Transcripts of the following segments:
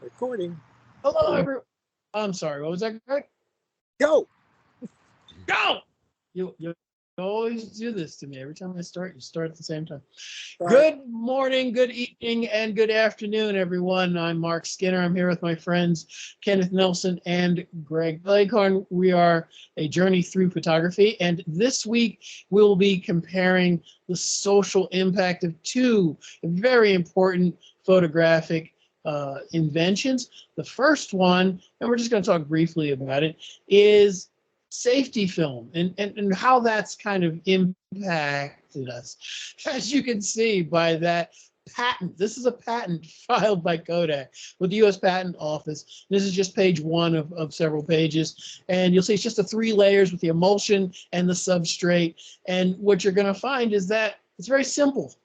Recording. Hello, everyone. I'm sorry. What was that, Greg? Go. Go. You always do this to me. Every time I start, you start at the same time. Right. Good morning, good evening, and good afternoon, everyone. I'm Mark Skinner. I'm here with my friends Kenneth Nelson and Greg Leghorn. We are a journey through photography, and this week we'll be comparing the social impact of two very important photographic inventions. The first one, and we're just going to talk briefly about it, is safety film and how that's kind of impacted us. As you can see by that patent, this is a patent filed by Kodak with the U.S. Patent Office. This is just page one of several pages, and you'll see it's just the 3 layers with the emulsion and the substrate. And what you're going to find is that it's very simple.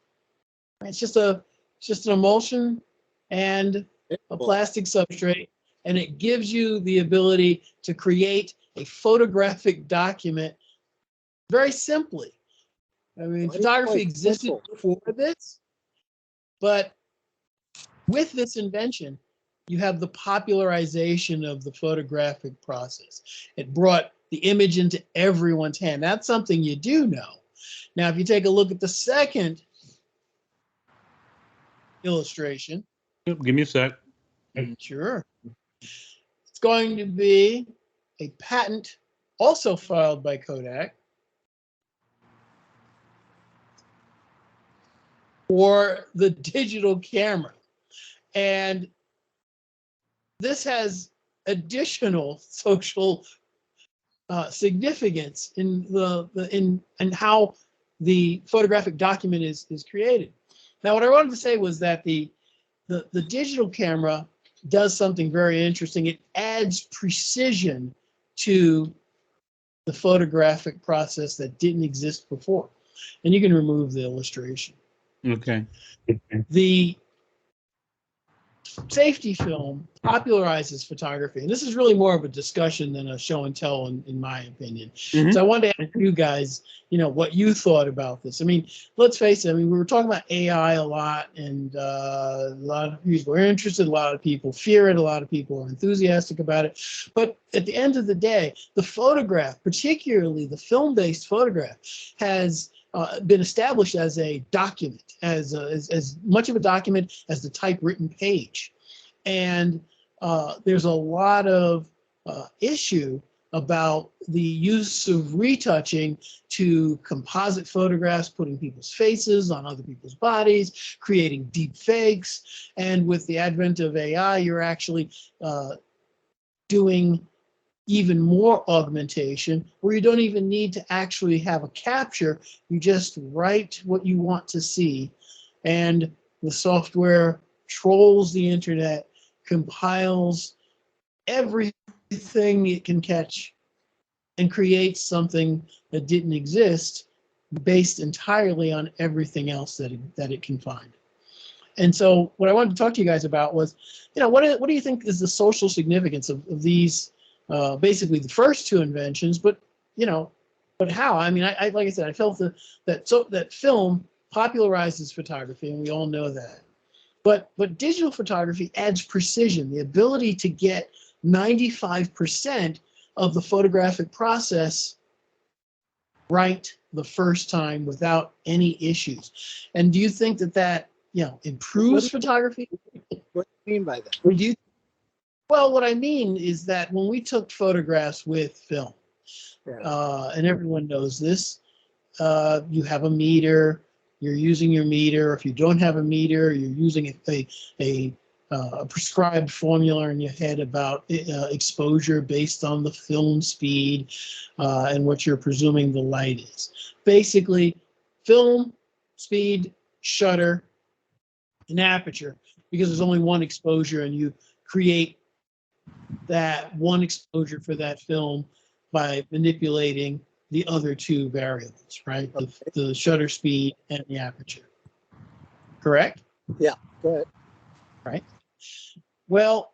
It's just an emulsion and a plastic substrate, and it gives you the ability to create a photographic document very simply. I mean, photography existed before this, but with this invention, you have the popularization of the photographic process. It brought the image into everyone's hand. That's something you do know. Now, if you take a look at the second illustration. Give me a sec. Sure. It's going to be a patent also filed by Kodak for the digital camera. And this has additional social significance in how the photographic document is created. Now, what I wanted to say was that the digital camera does something very interesting. It adds precision to the photographic process that didn't exist before. And you can remove the illustration. Okay. The safety film popularizes photography, and this is really more of a discussion than a show and tell, in my opinion. Mm-hmm. So I wanted to ask you guys, what you thought about this. I mean, let's face it. I mean, we were talking about AI a lot, and a lot of people are interested. A lot of people fear it. A lot of people are enthusiastic about it. But at the end of the day, the photograph, particularly the film-based photograph, has been established as a document, as much of a document as the typewritten page. And there's a lot of issue about the use of retouching to composite photographs, putting people's faces on other people's bodies, creating deep fakes. And with the advent of AI, you're actually doing even more augmentation, where you don't even need to actually have a capture. You just write what you want to see, and the software trolls the internet, compiles everything it can catch, and creates something that didn't exist based entirely on everything else that it can find. And so what I wanted to talk to you guys about was, what do you think is the social significance of these basically the first 2 inventions, but how? I mean, I like I said, I felt that film popularizes photography, and we all know that. But digital photography adds precision, the ability to get 95% of the photographic process right the first time without any issues. And do you think that improves photography? What do you mean by that? Well, what I mean is that when we took photographs with film, and everyone knows this, you have a meter, you're using your meter. If you don't have a meter, you're using a prescribed formula in your head about exposure based on the film speed and what you're presuming the light is. Basically, film, speed, shutter, and aperture, because there's only one exposure, and you create that one exposure for that film by manipulating the other 2 variables, right? The shutter speed and the aperture. Correct? Yeah, go ahead. Right. Well,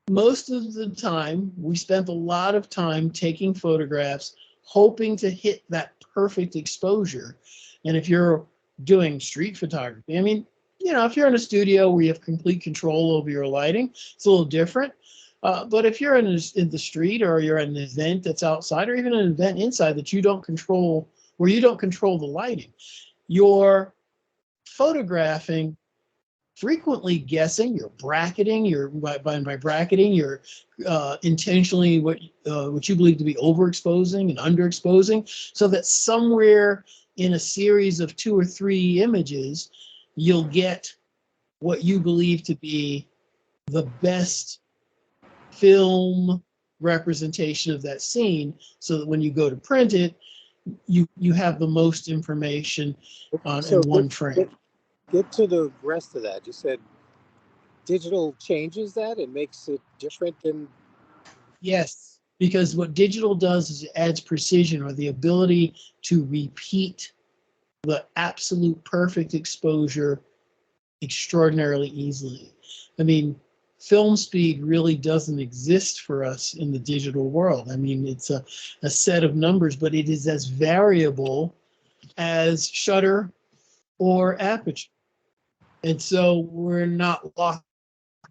most of the time, we spent a lot of time taking photographs, hoping to hit that perfect exposure. And if you're doing street photography, I mean, if you're in a studio where you have complete control over your lighting, it's a little different. But if you're in the street, or you're at an event that's outside, or even an event inside that you don't control, where you don't control the lighting, you're photographing, frequently guessing, you're bracketing, by bracketing, you're intentionally what you believe to be overexposing and underexposing, so that somewhere in a series of 2 or 3 images, you'll get what you believe to be the best film representation of that scene, so that when you go to print it, you have the most information in one frame. Get to the rest of that. You said digital changes that. It makes it different than. Yes, because what digital does is it adds precision, or the ability to repeat the absolute perfect exposure extraordinarily easily. I mean, film speed really doesn't exist for us in the digital world. I mean, it's a set of numbers, but it is as variable as shutter or aperture. And so we're not locked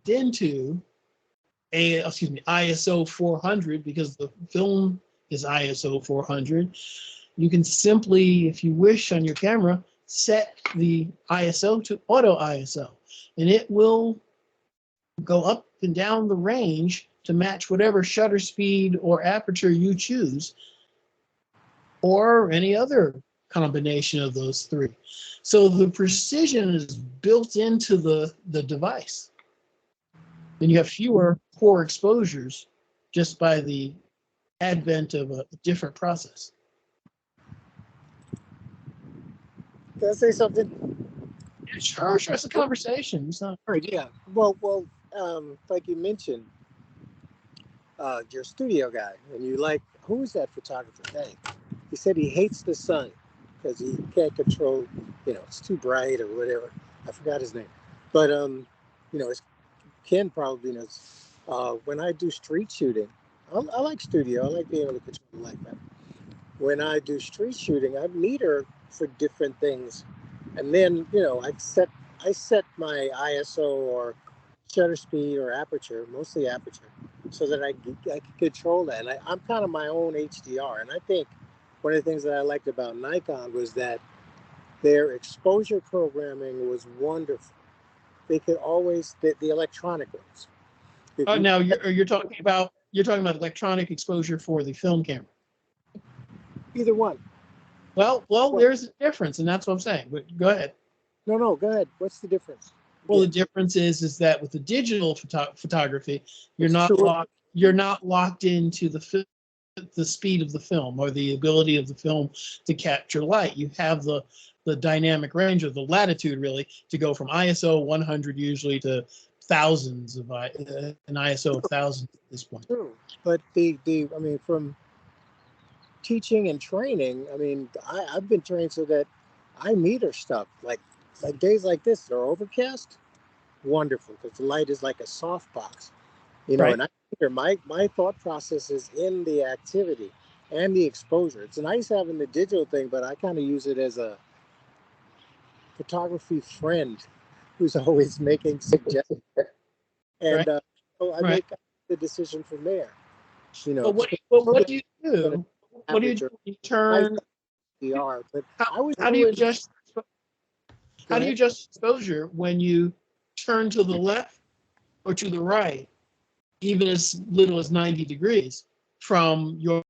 into ISO 400, because the film is ISO 400. You can simply, if you wish, on your camera, set the ISO to auto ISO, and it will go up and down the range to match whatever shutter speed or aperture you choose, or any other combination of those 3. So the precision is built into the device. And you have fewer poor exposures just by the advent of a different process. Can I say something? Sure, it's a conversation. It's not. All right, yeah. Well, like you mentioned, your studio guy, and you like, who is that photographer? Hey, he said he hates the sun because he can't control, it's too bright or whatever. I forgot his name, but it's Ken probably knows. When I do street shooting, I like studio. I like being able to control the light better. When I do street shooting, I meter for different things, and then I set my ISO or shutter speed or aperture, mostly aperture, so that I can control that. And I'm kind of my own HDR. And I think one of the things that I liked about Nikon was that their exposure programming was wonderful. They could always the electronic ones. Now you're talking about electronic exposure for the film camera. Either one. Well, there's a difference, and that's what I'm saying. But go ahead. No, go ahead. What's the difference? Well, the difference is that with the digital photography, you're not locked into the speed of the film, or the ability of the film to capture light. You have the dynamic range, or the latitude, really, to go from ISO 100 usually to thousands of an ISO of thousands at this point. True, but from teaching and training, I've been trained so that I meter stuff like days like this. They're overcast, wonderful, because the light is like a softbox, Right. And I meter my thought process is in the activity and the exposure. It's nice having the digital thing, but I kind of use it as a photography friend who's always making suggestions, and Right. so I make the decision from there. But what do you do? What do you do? You turn. But How do you just exposure when you turn to the left or to the right, even as little as 90 degrees from your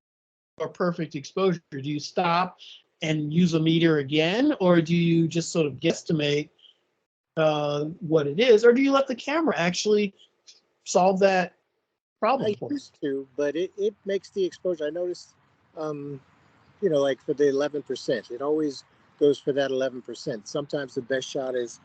perfect exposure? Do you stop and use a meter again, or do you just sort of guesstimate what it is, or do you let the camera actually solve that problem? I used to, but it makes the exposure. I noticed, like for the 11%, it always goes for that 11%. Sometimes the best shot is,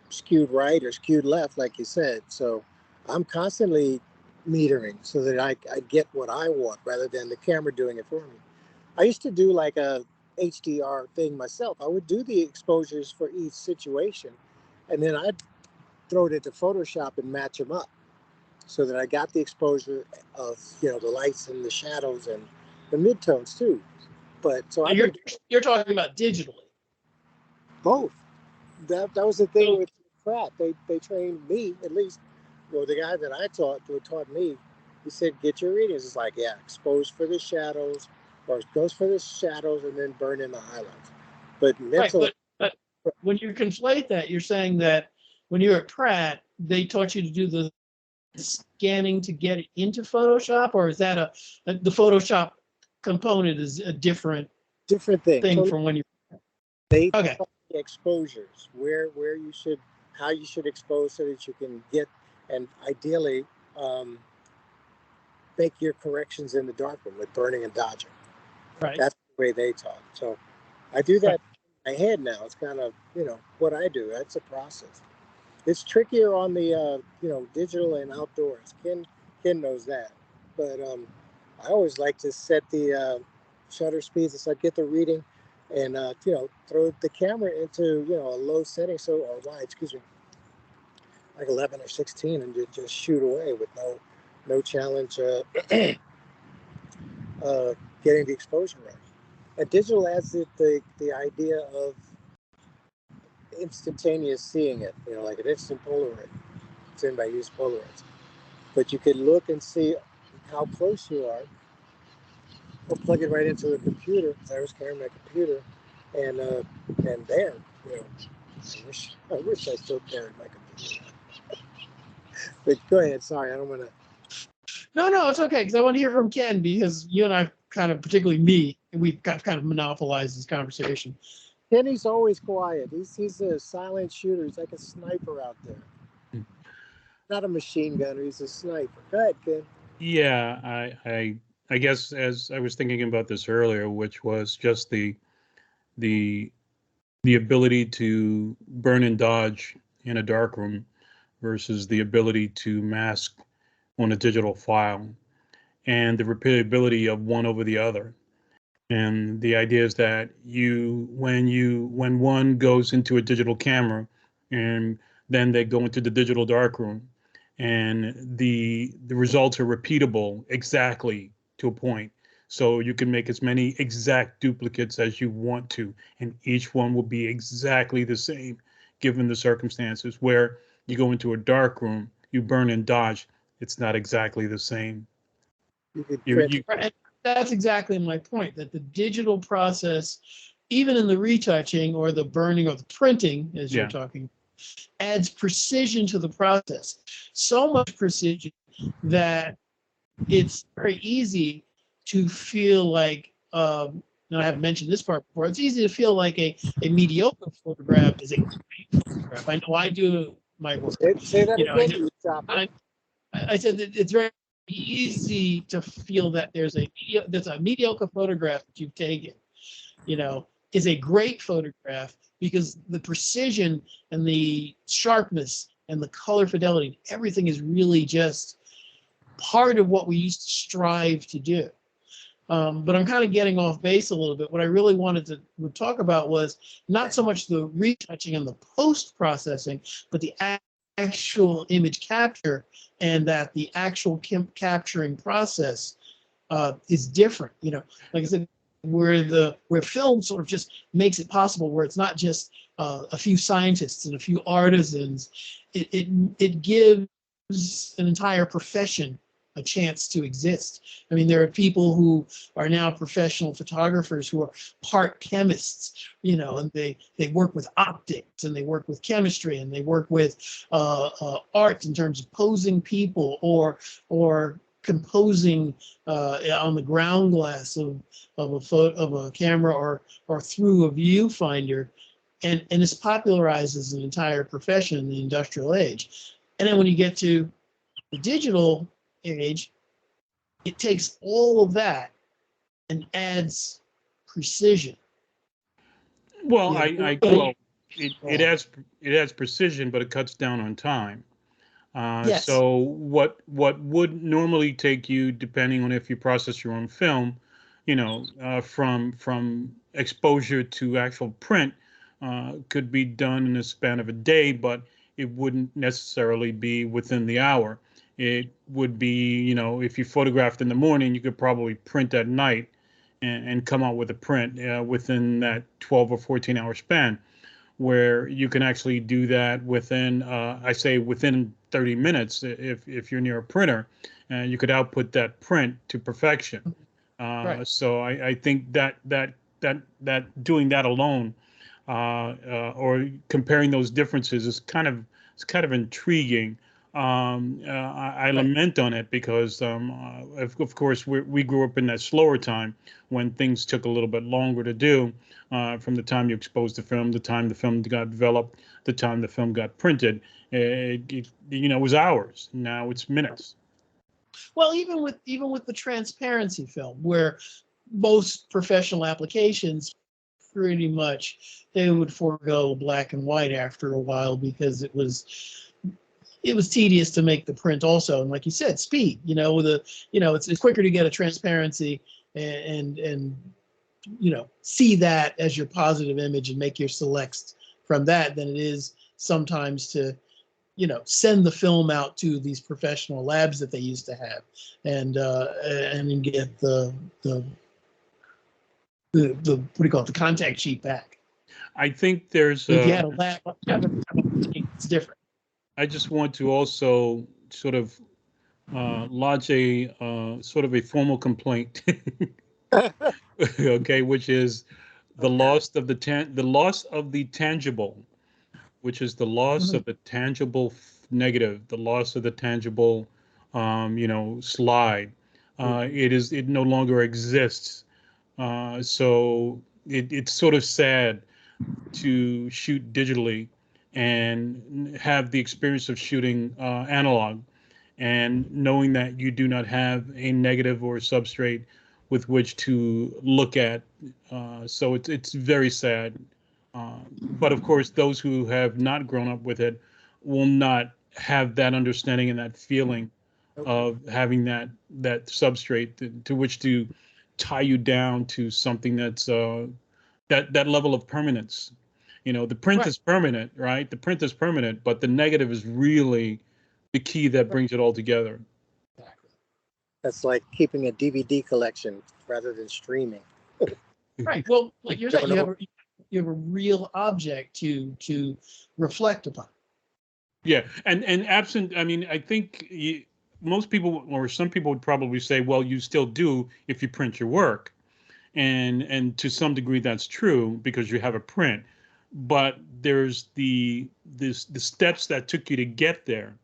skewed right or skewed left, like you said. So I'm constantly metering so that I get what I want rather than the camera doing it for me. I used to do like a HDR thing myself. I would do the exposures for each situation, and then I'd throw it into Photoshop and match them up so that I got the exposure of, the lights and the shadows and the midtones too. But so You're talking about digitally. both. that was the thing So, with Pratt. They trained me, at least. Well, the guy that I taught me, he said, get your readings. It's like, yeah, expose for the shadows, or it goes for the shadows and then burn in the highlights. But right, mental, but when you conflate that, you're saying that when you're at Pratt, they taught you to do the scanning to get it into Photoshop, or is that the Photoshop component is a different different thing. thing Totally. from when you? They Okay, taught the exposures, where you should, how you should expose so that you can get, and ideally um, make your corrections in the darkroom with burning and dodging. right, That's the way they taught. So I do right. that in my head now. It's kind of, what I do. That's a process. It's trickier on the, digital and outdoors. Ken knows that. But I always like to set the shutter speeds. It's like get the reading and, throw the camera into, a low setting. Or wide, excuse me, like 11 or 16 and just shoot away with no challenge getting the exposure right. And digital adds the idea of instantaneous seeing it, like an instant Polaroid. It's in by use Polaroids. But you can look and see how close you are, or plug it right into the computer. I was carrying my computer, and there, I wish I still carried my computer. But go ahead. Sorry, I don't want to. No, it's okay because I want to hear from Ken because you and I kind of, particularly me, we've got kind of monopolized this conversation. Kenny's always quiet. He's a silent shooter. He's like a sniper out there. Not a machine gunner. He's a sniper. Go ahead, Ken. Yeah, I guess as I was thinking about this earlier, which was just the the ability to burn and dodge in a darkroom versus the ability to mask on a digital file, and the repeatability of one over the other. And the idea is that when one goes into a digital camera and then they go into the digital darkroom, and the results are repeatable exactly to a point. So you can make as many exact duplicates as you want to, and each one will be exactly the same given the circumstances. Where you go into a dark room, you burn and dodge, it's not exactly the same. You could You, print. you Right, and that's exactly my point, that the digital process, even in the retouching or the burning or the printing, as you're yeah. talking, adds precision to the process. So much precision that it's very easy to feel like, and I have mentioned this part before, it's easy to feel like a mediocre photograph is a great photograph. I know I do my work. Say that You know, I again, know you chopper. I said that it's very easy to feel that there's a mediocre photograph that you've taken, is a great photograph because the precision and the sharpness and the color fidelity, everything is really just part of what we used to strive to do. But I'm kind of getting off base a little bit. What I really wanted to talk about was not so much the retouching and the post processing, but the actual image capture, and that the actual capturing process is different. Like I said, where film sort of just makes it possible, where it's not just a few scientists and a few artisans. It gives an entire profession a chance to exist. I mean, there are people who are now professional photographers who are part chemists, and they work with optics, and they work with chemistry, and they work with art in terms of posing people or composing on the ground glass of a camera or through a viewfinder, and this popularizes an entire profession in the industrial age. And then when you get to the digital age, it takes all of that and adds precision. Well, You well, it, Go it on. adds precision, but it cuts down on time. Yes. So what would normally take you, depending on if you process your own film, from exposure to actual print, could be done in the span of a day, but it wouldn't necessarily be within the hour. It would be, if you photographed in the morning, you could probably print at night and come out with a print within that 12 or 14 hour span. where you can actually do that within, I say within 30 minutes, if you're near a printer, and you could output that print to perfection. Right. So I think that doing that alone, or comparing those differences is kind of intriguing. I Right. lament on it because, of course, we grew up in that slower time when things took a little bit longer to do, from the time you exposed the film, the time the film got developed, the time the film got printed. It was hours. Now it's minutes. Well, even with the transparency film, where most professional applications pretty much they would forego black and white after a while because it was tedious to make the print also, and like you said, speed. It's quicker to get a transparency and see that as your positive image and make your selects from that than it is sometimes to send the film out to these professional labs that they used to have and then get the what do you call it, the contact sheet back. I think there's. If you had a lab, it's different. I just want to also sort of lodge a sort of a formal complaint, okay, which is the Okay. loss of the tangible, which is the loss Mhm. of the tangible negative, the loss of the tangible, slide. It no longer exists. So it's sort of sad to shoot digitally and have the experience of shooting analog, and knowing that you do not have a negative or a substrate with which to look at. So it's very sad. But of course, those who have not grown up with it will not have that understanding and that feeling of having that substrate to which to tie you down to something that's that level of permanence. The print Right. is permanent, right? The print is permanent, but the negative is really the key that brings it all together. Exactly. That's like keeping a DVD collection rather than streaming. Right. Well, like you're saying, Don't know. you have a real object to reflect upon. Yeah, and absent, I mean, I think most people or some people would probably say, well, you still do if you print your work, and to some degree that's true because you have a print, but there's the steps that took you to get there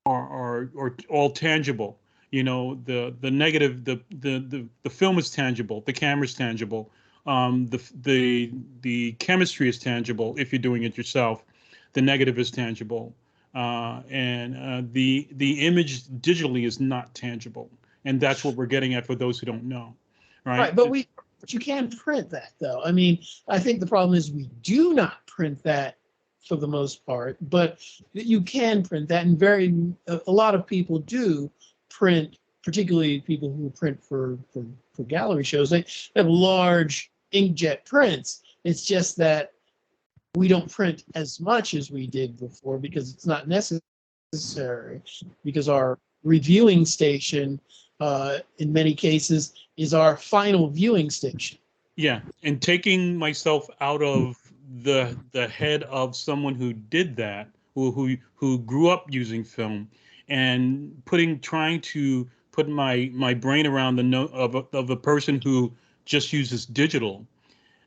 are all tangible. The negative, the film is tangible, the camera's tangible, the chemistry is tangible if you're doing it yourself. The negative is tangible, and the image digitally is not tangible, and that's what we're getting at for those who don't know, right? Right. But you can print that though. I mean, I think the problem is we do not print that for the most part, but you can print that, and a lot of people do print, particularly people who print for gallery shows. They have large inkjet prints. It's just that we don't print as much as we did before because it's not necessary, because our reviewing station in many cases is our final viewing station. Yeah, and taking myself out of the head of someone who did that, who grew up using film, and trying to put my brain around the note of a person who just uses digital,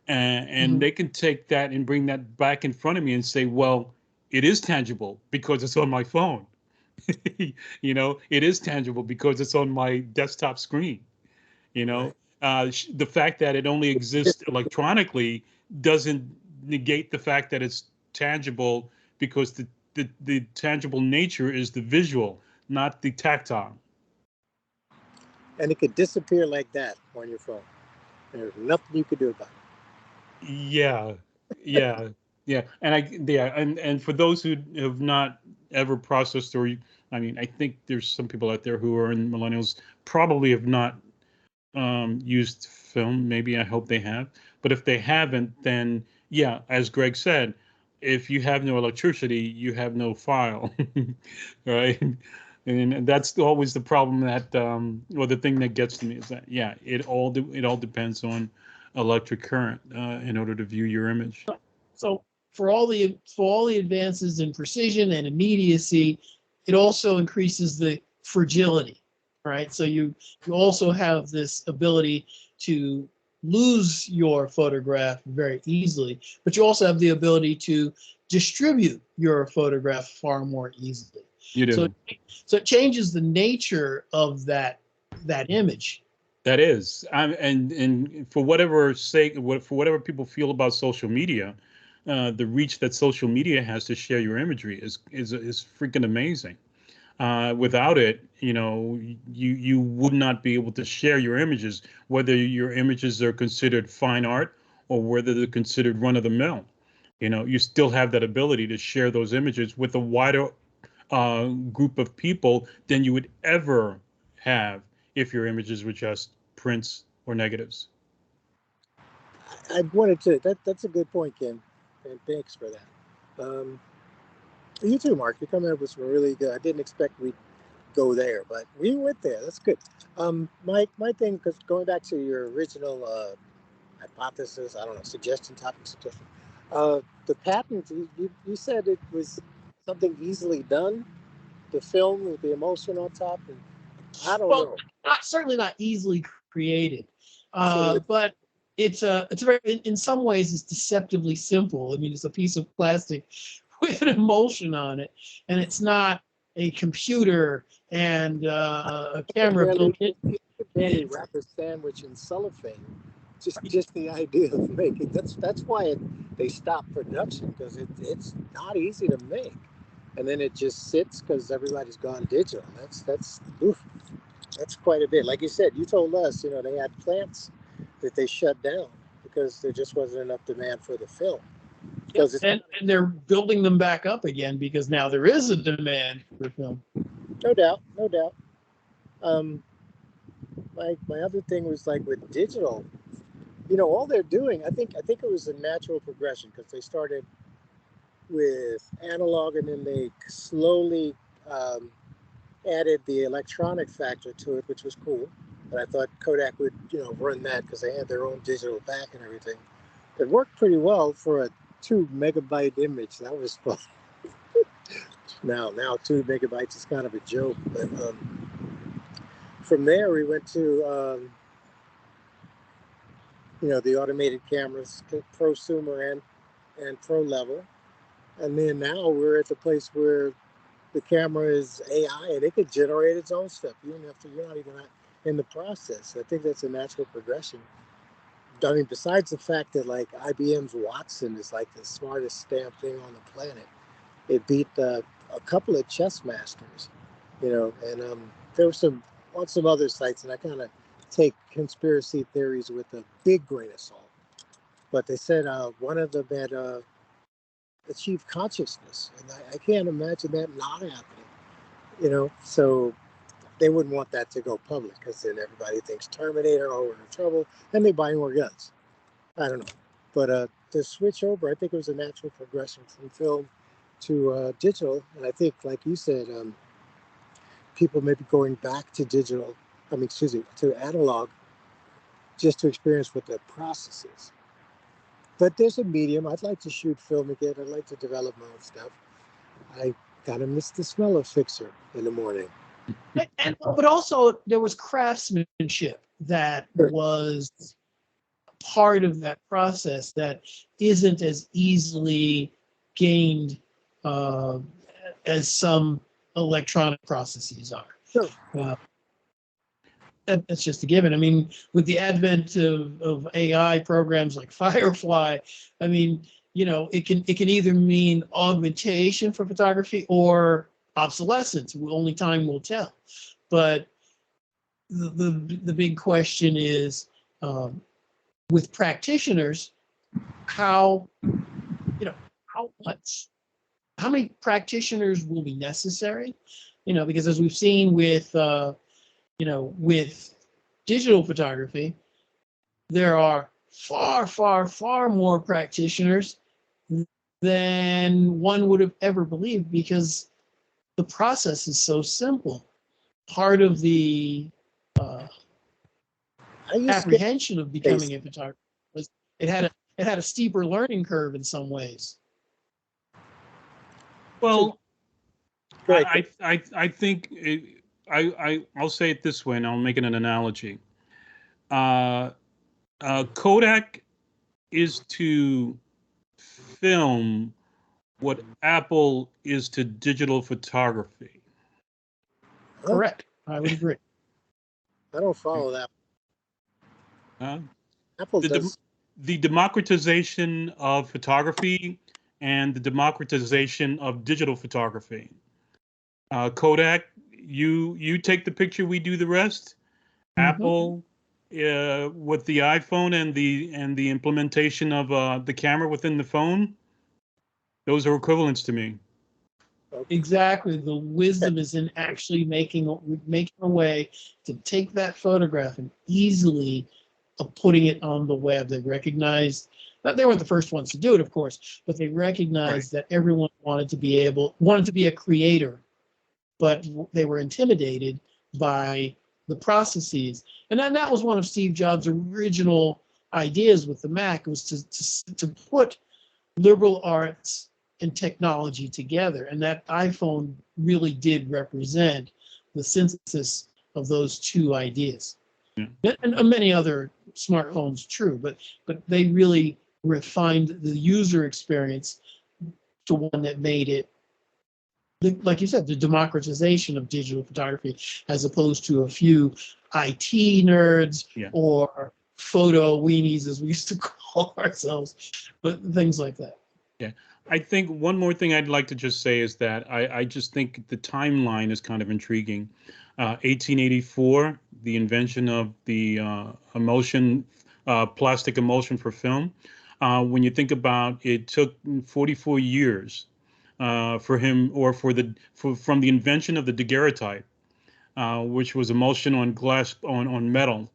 and Mhm. they can take that and bring that back in front of me and say, well, it is tangible because it's on my phone. It is tangible because it's on my desktop screen. you Right. know the fact that it only exists electronically doesn't negate the fact that it's tangible, because the tangible nature is the visual, not the tactile. And it could disappear like that on your phone. There's nothing you could do about Yeah, yeah, yeah. And for those who have not ever processed, or I mean, I think there's some people out there who are in millennials probably have not used film. Maybe I hope they have. But if they haven't, then yeah, as Greg said, if you have no electricity, you have no file, right? And that's always the problem that, or the thing that gets to me is that, yeah, it all depends on electric current in order to view your image. So for all the advances in precision and immediacy, it also increases the fragility, right? So you also have this ability to lose your photograph very easily, but you also have the ability to distribute your photograph far more easily. You do. So it changes the nature of that image. That is, and for whatever sake, for whatever people feel about social media, the reach that social media has to share your imagery is freaking amazing. Without it, you would not be able to share your images, whether your images are considered fine art or whether they're considered run of the mill. You still have that ability to share those images with a wider group of people than you would ever have if your images were just prints or negatives. I wanted to. That's a good point, Ken, and thanks for that. You too, Mark. You're coming up with some really good. I didn't expect we'd go there, but we went there. That's good. My thing, because going back to your original hypothesis, I don't know, topic suggestion. The patent, you said it was something easily done. The film with the emulsion on top, and I don't know. Certainly not easily created, but it's very, in some ways, it's deceptively simple. I mean, it's a piece of plastic with an emulsion on it, and it's not a computer and a camera built in. You could barely wrap a sandwich in cellophane. Just the idea of making that's why they stopped production, because it's not easy to make, and then it just sits because everybody's gone digital. That's quite a bit. Like you said, you told us, they had plants that they shut down because there just wasn't enough demand for the film. And they're building them back up again because now there is a demand for film. No doubt. My other thing was like with digital, all they're doing, I think it was a natural progression, because they started with analog and then they slowly added the electronic factor to it, which was cool. And I thought Kodak would, run that because they had their own digital back and everything. It worked pretty well for a 2 megabyte image. That was fun. Now 2 megabytes is kind of a joke. But from there we went to the automated cameras, prosumer and pro level, and then now we're at the place where the camera is AI and it could generate its own stuff. You're not even in the process. I think that's a natural progression. I mean, besides the fact that like IBM's Watson is like the smartest stamp thing on the planet, it beat a couple of chess masters, and there were on some other sites, and I kind of take conspiracy theories with a big grain of salt. But they said one of them had achieved consciousness, and I can't imagine that not happening. So they wouldn't want that to go public, because then everybody thinks Terminator, we're in trouble, and they buy more guns. I don't know. But the switch over, I think it was a natural progression from film to digital. And I think, like you said, people may be going back to to analog, just to experience what the process is. But there's a medium. I'd like to shoot film again. I'd like to develop my own stuff. I kind of miss the smell of Fixer in the morning. But also there was craftsmanship that was part of that process that isn't as easily gained as some electronic processes are. Sure. That's just a given. I mean, with the advent of AI programs like Firefly, I mean, it can either mean augmentation for photography or obsolescence. Only time will tell. But the big question is, with practitioners, how many practitioners will be necessary? Because as we've seen with with digital photography, there are far, far, far more practitioners than one would have ever believed, because the process is so simple. Part of the apprehension of becoming a photographer was it had a steeper learning curve in some ways. Well, Great. I think I'll say it this way, and I'll make it an analogy. Uh, Kodak is to film what Apple is to digital photography. Correct. I would agree. I don't follow that. Apple the, does. the democratization of photography and the democratization of digital photography. Kodak, you take the picture, we do the rest. Apple, with the iPhone and the implementation of the camera within the phone, those are equivalents to me. Exactly. The wisdom is in actually making a way to take that photograph and easily putting it on the web. They recognized that they weren't the first ones to do it, of course, but they recognized that everyone wanted to be a creator, but they were intimidated by the processes. And then that was one of Steve Jobs' original ideas with the Mac, was to put liberal arts and technology together. And that iPhone really did represent the synthesis of those two ideas. Yeah. And many other smartphones, true, but they really refined the user experience to one that made it, like you said, the democratization of digital photography, as opposed to a few IT nerds or photo weenies, as we used to call ourselves, but things like that. Yeah. I think one more thing I'd like to just say is that I just think the timeline is kind of intriguing. 1884, the invention of the plastic emulsion for film. When you think about it, took 44 years for him, or from the invention of the daguerreotype, which was emulsion on glass on metal,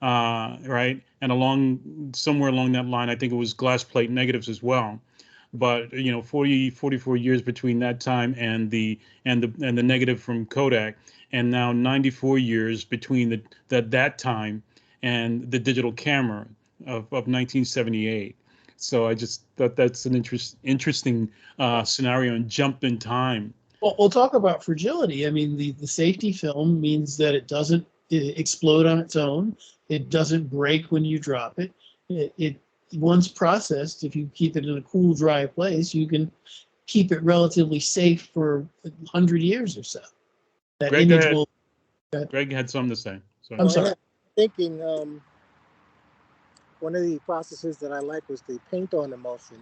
right? And somewhere along that line, I think it was glass plate negatives as well. But 44 years between that time and the negative from Kodak, and now 94 years between that time and the digital camera of 1978. So I just thought that's an interesting scenario and jump in time. Well, we'll talk about fragility. I mean, the safety film means that it doesn't explode on its own. It doesn't break when you drop it. It once processed, if you keep it in a cool, dry place, you can keep it relatively safe for 100 years or so. That Greg, image will. Greg had something to say. Sorry. I'm sorry. Thinking one of the processes that I like was the paint on emulsion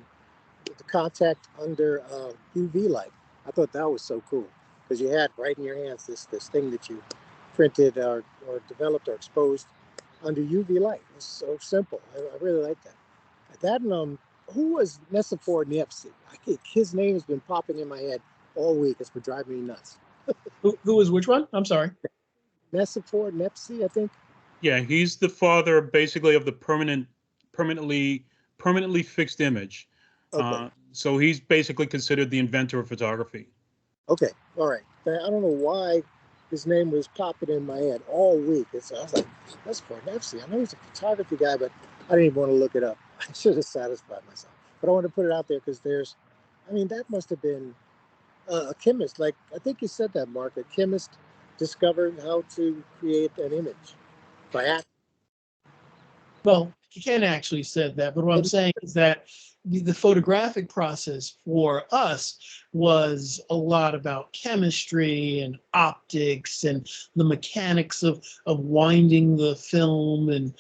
with the contact under UV light. I thought that was so cool, because you had right in your hands this thing that you printed or developed or exposed under UV light. It's so simple. I really like that. That and who was Nesifor Nepsi? His name has been popping in my head all week. It's been driving me nuts. Who was which one? I'm sorry. Nesifor Nepsi, I think. Yeah, he's the father basically of the permanently fixed image. Okay. So he's basically considered the inventor of photography. Okay, all right. I don't know why his name was popping in my head all week. I was like, that's for Nepsi. I know he's a photography guy, but I didn't even want to look it up. I should have satisfied myself. But I want to put it out there because that must have been a chemist. Like, I think you said that, Mark. A chemist discovered how to create an image by accident. Well, Ken actually said that, but what I'm saying is that the photographic process for us was a lot about chemistry and optics and the mechanics of winding the film and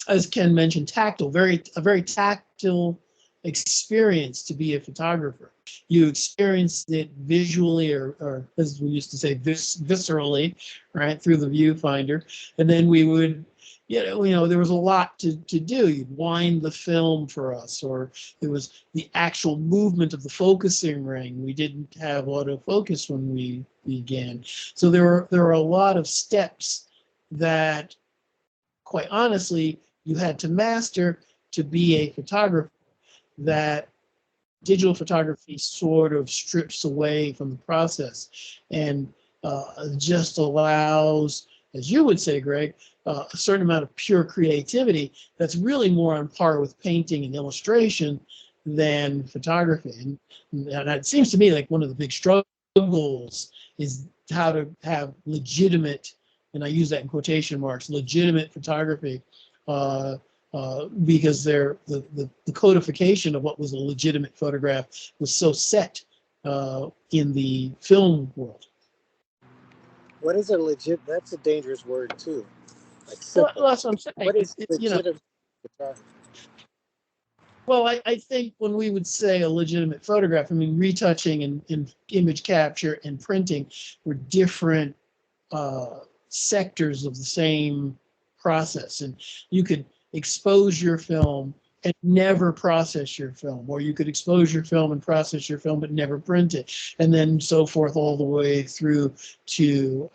as Ken mentioned, a very tactile experience to be a photographer. You experienced it visually, or as we used to say, viscerally, right, through the viewfinder, and then we would. There was a lot to do. You'd wind the film for us, or it was the actual movement of the focusing ring. We didn't have autofocus when we began. So there were a lot of steps that, quite honestly, you had to master to be a photographer, that digital photography sort of strips away from the process and just allows, as you would say, Greg, a certain amount of pure creativity that's really more on par with painting and illustration than photography. And it seems to me like one of the big struggles is how to have legitimate, and I use that in quotation marks, legitimate photography, because the codification of what was a legitimate photograph was so set in the film world. What is a legit? That's a dangerous word too. Like Well, simple. that's what I'm saying. What is You know, legitimate photography? well, I think when we would say a legitimate photograph, I mean, retouching and image capture and printing were different sectors of the same process. And you could expose your film and never process your film, or you could expose your film and process your film but never print it, and then so forth all the way through to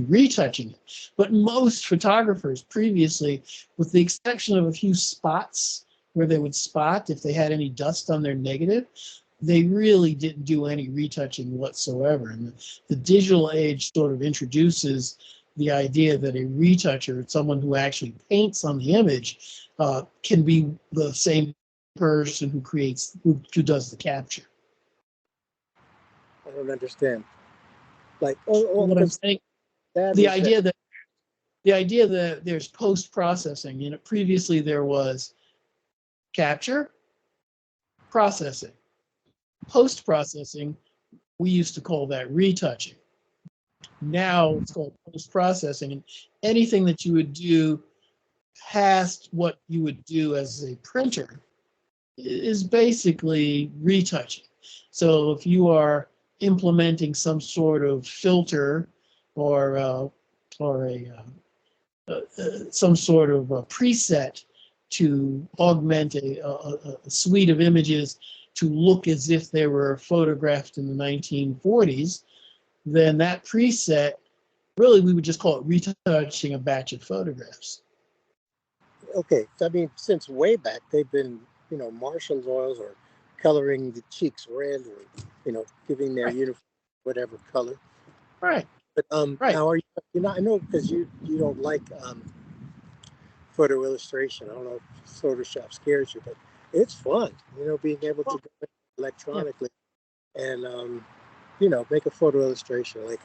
retouching it. But most photographers previously, with the exception of a few spots where they would spot if they had any dust on their negative, they really didn't do any retouching whatsoever. And the digital age sort of introduces the idea that a retoucher, someone who actually paints on the image, can be the same person who does the capture. I don't understand. Like, What I'm saying, the idea that there's post-processing. You know, previously there was capture, processing. Post-processing, we used to call that retouching. Now it's called post-processing, and anything that you would do past what you would do as a printer is basically retouching. So if you are implementing some sort of filter or some sort of a preset to augment a suite of images to look as if they were photographed in the 1940s, then that preset, really we would just call it retouching a batch of photographs. Okay, I mean, since way back, they've been, Marshall's oils or coloring the cheeks red or, giving their uniform whatever color. Right. But right. now are you not? I know because you don't like photo illustration. I don't know if Photoshop scares you, but it's fun, being able to go electronically and make a photo illustration like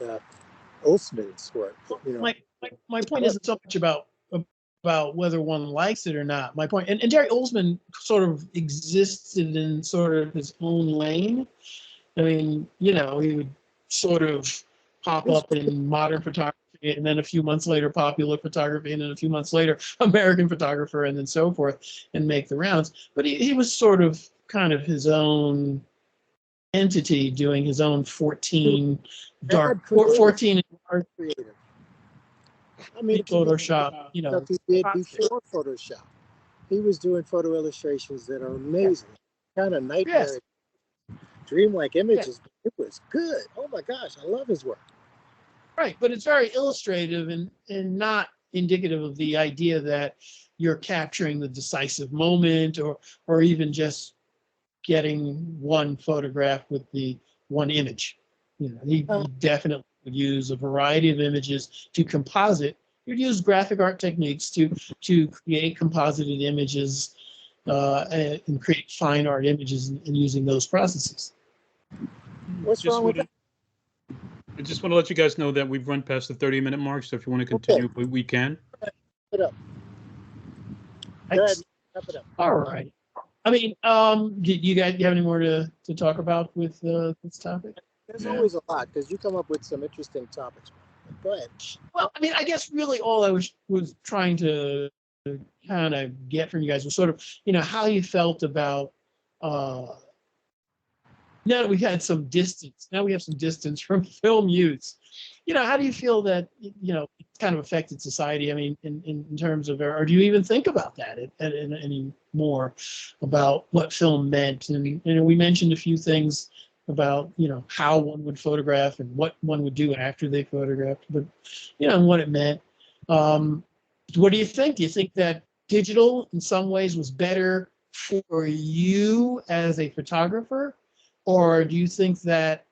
Eastman's work. My point isn't so much about whether one likes it or not. My point, and Jerry Eastman sort of existed in sort of his own lane. I mean, he would sort of pop up in modern photography, and then a few months later, popular photography, and then a few months later, American photographer, and then so forth, and make the rounds. But he was sort of kind of his own entity, doing his own 14 dark, 14 dark creative. I mean, Photoshop, stuff he did before Photoshop. He was doing photo illustrations that are amazing, kind of nightmare, dreamlike images. But it was good. Oh my gosh, I love his work. Right, but it's very illustrative and not indicative of the idea that you're capturing the decisive moment or even just getting one photograph with the one image. He definitely would use a variety of images to composite. You'd use graphic art techniques to create composited images and create fine art images and using those processes. What's wrong with that? I just want to let you guys know that we've run past the 30-minute mark, so if you want to continue, we can. Wrap it up. Go ahead, wrap it up. All right. I mean, do you guys have any more to talk about with this topic? There's always a lot because you come up with some interesting topics. Go ahead. Well, I mean, I guess really all I was trying to kind of get from you guys was sort of, how you felt about now that we've had some distance. Now we have some distance from film use. How do you feel that it's kind of affected society? I mean, in terms of, or do you even think about that any more about what film meant? And we mentioned a few things about how one would photograph and what one would do after they photographed, but and what it meant. What do you think? Do you think that digital in some ways was better for you as a photographer, or do you think that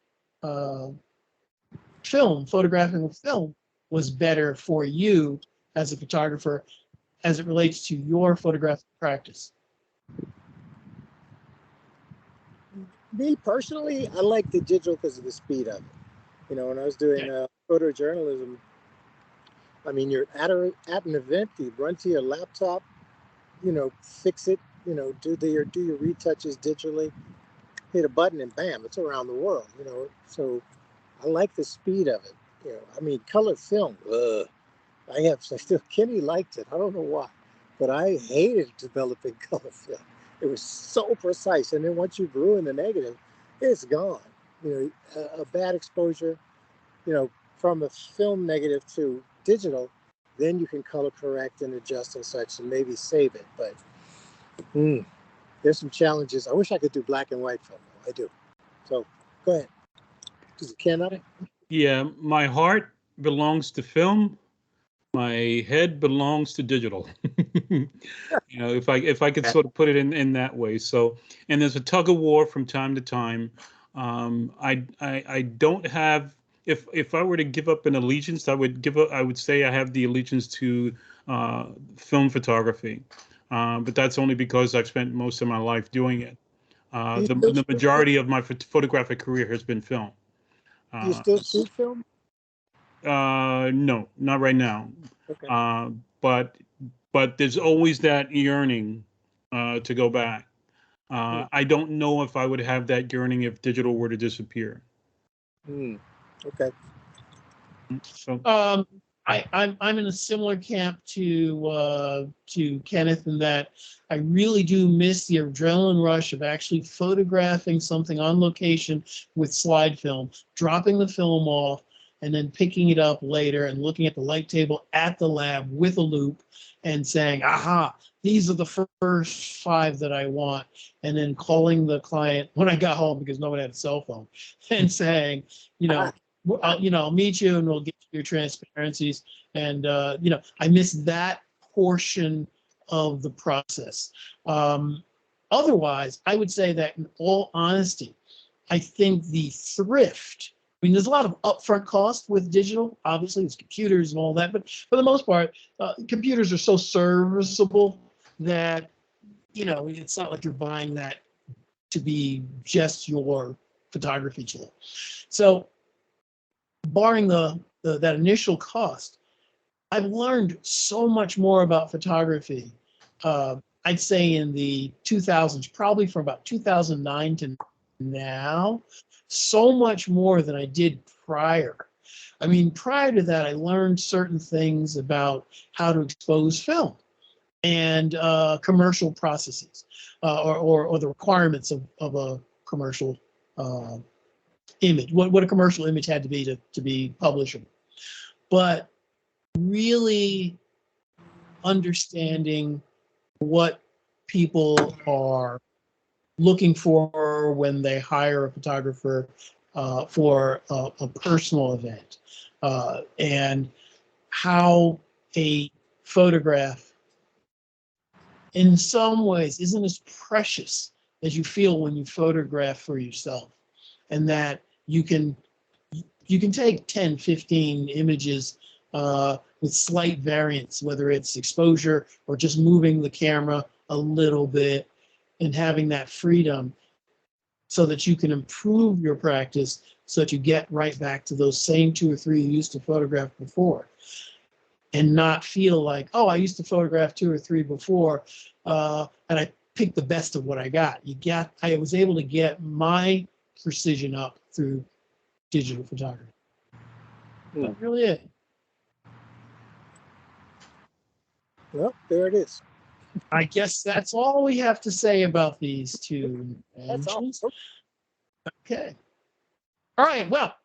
photographing with film was better for you as a photographer as it relates to your photographic practice? Me personally, I like the digital because of the speed of it. You know, when I was doing photojournalism, I mean, you're at an event, you run to your laptop, you know, fix it, you know, do your retouches digitally, hit a button, and bam, it's around the world. You know, so I like the speed of it. You know, I mean, color film. I still Kenny liked it. I don't know why, but I hated developing color film. It was so precise, and then once you grew in the negative, it's gone. You know, a bad exposure, you know, from a film negative to digital, then you can color correct and adjust and such, and maybe save it. But there's some challenges. I wish I could do black and white film. I do. So go ahead. Does it can up? Yeah, my heart belongs to film. My head belongs to digital. You know, if I could sort of put it in that way. So, and there's a tug of war from time to time. I don't have, if I were to give up an allegiance, I would say I have the allegiance to film photography. But that's only because I've spent most of my life doing it. The majority of my photographic career has been film. Do you still shoot film? No, not right now. Okay. But there's always that yearning to go back. I don't know if I would have that yearning if digital were to disappear. Okay. So I'm in a similar camp to Kenneth in that I really do miss the adrenaline rush of actually photographing something on location with slide film, dropping the film off, and then picking it up later and looking at the light table at the lab with a loop and saying, aha, these are the first 5 that I want. And then calling the client when I got home because no one had a cell phone and saying, I'll meet you and we'll get your transparencies. And, I miss that portion of the process. Otherwise, I would say that in all honesty, I think the thrift, I mean, there's a lot of upfront cost with digital. Obviously, it's computers and all that. But for the most part, computers are so serviceable that, it's not like you're buying that to be just your photography tool. So barring that initial cost, I've learned so much more about photography. I'd say in the 2000s, probably from about 2009 to now, so much more than I did prior. I mean, prior to that, I learned certain things about how to expose film and commercial processes or the requirements of a commercial image, what a commercial image had to be to be publishable. But really understanding what people are looking for when they hire a photographer for a personal event, and how a photograph in some ways isn't as precious as you feel when you photograph for yourself, and that you can take 10, 15 images with slight variance, whether it's exposure or just moving the camera a little bit and having that freedom so that you can improve your practice so that you get right back to those same 2 or 3 you used to photograph before and not feel like, oh, I used to photograph 2 or 3 before and I picked the best of what I got. I was able to get my precision up through digital photography. That's really it. Well, there it is. I guess that's all we have to say about these 2 inventions. Okay. All right. Well,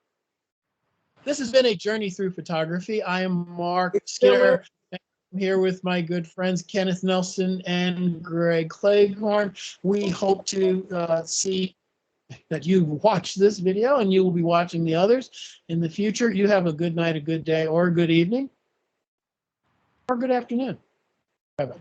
this has been a journey through photography. I am Marc Skinner. I'm here with my good friends Kenneth Nelson and Greg Cleghorn. We hope to see that you watch this video and you will be watching the others in the future. You have a good night, a good day, or a good evening, or a good afternoon. Bye-bye.